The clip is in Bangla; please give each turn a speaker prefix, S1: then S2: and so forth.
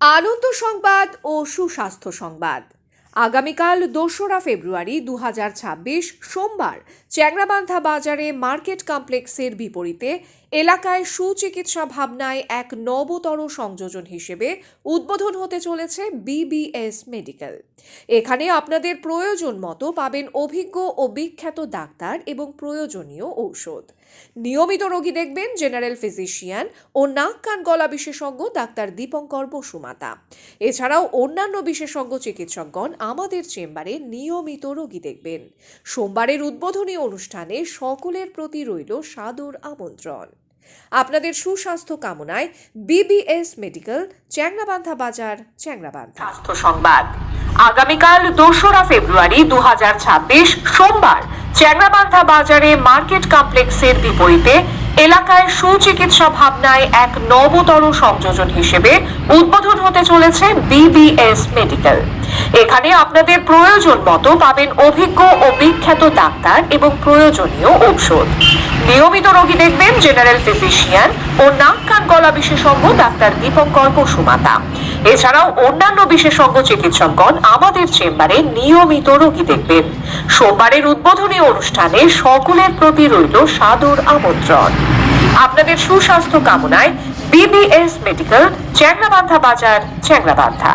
S1: আনন্দ সংবাদ ও সুস্বাস্থ্য সংবাদ। আগামীকাল ২রা ফেব্রুয়ারি ২০২৬ সোমবার চ্যাংরাবান্ধা বাজারে মার্কেট কমপ্লেক্সের বিপরীতে এলাকায় সুচিকিৎসা ভাবনায় এক নবতর সংযোজন হিসেবে উদ্বোধন হতে চলেছে বিবিএস মেডিকেল। এখানে আপনাদের প্রয়োজন মতো পাবেন অভিজ্ঞ ও বিখ্যাত ডাক্তার এবং প্রয়োজনীয় ঔষধ। নিয়মিত রোগী দেখবেন জেনারেল ফিজিশিয়ান ও নাক কান গলা বিশেষজ্ঞ ডাক্তার দীপঙ্কর বসুমাতা। এছাড়াও অন্যান্য বিশেষজ্ঞ চিকিৎসকগণ আমাদের চেম্বারে নিয়মিত রোগী দেখবেন। সোমবারের উদ্বোধনী অনুষ্ঠানে সকলের প্রতি রইল সাদর আমন্ত্রণ। আপনাদের সুস্বাস্থ্য কামনায় বিবিএস মেডিকেল, চ্যাংরাবান্ধা বাজার, চ্যাংরাবান্ধা। স্বাস্থ্য সংবাদ। আগামীকাল ২রা ফেব্রুয়ারি ২০২৬ সোমবার চ্যাংরাবান্ধা বাজারে মার্কেট কমপ্লেক্সের বিপরীতে এলাকায় সুচিকিৎসা ভাবনায় এক নবতর সংযোজন হিসেবে উদ্বোধন হতে চলেছে বিবিএস মেডিকেল। এখানে আপনাদের প্রয়োজন মতো পাবেন অভিজ্ঞ ও বিখ্যাত ডাক্তার এবং প্রয়োজনীয় ঔষধ। নিয়মিত রোগী দেখবেন জেনারেল ফিজিশিয়ান ও নাক কান গলা বিশেষজ্ঞ ডাক্তার দীপঙ্কর বসুমাতা। এছাড়াও অন্যান্য বিশেষজ্ঞ চিকিৎসকগণ আমাদের চেম্বারে নিয়মিত রোগী দেখবেন। সোমবারের উদ্বোধনী অনুষ্ঠানে সকলের প্রতি রইল সাদর আমন্ত্রণ। আপনাদের সুস্বাস্থ্য কামনায় বিবিএস মেডিকেল, চ্যাংরাবান্ধা বাজার, চ্যাংরাবান্ধা।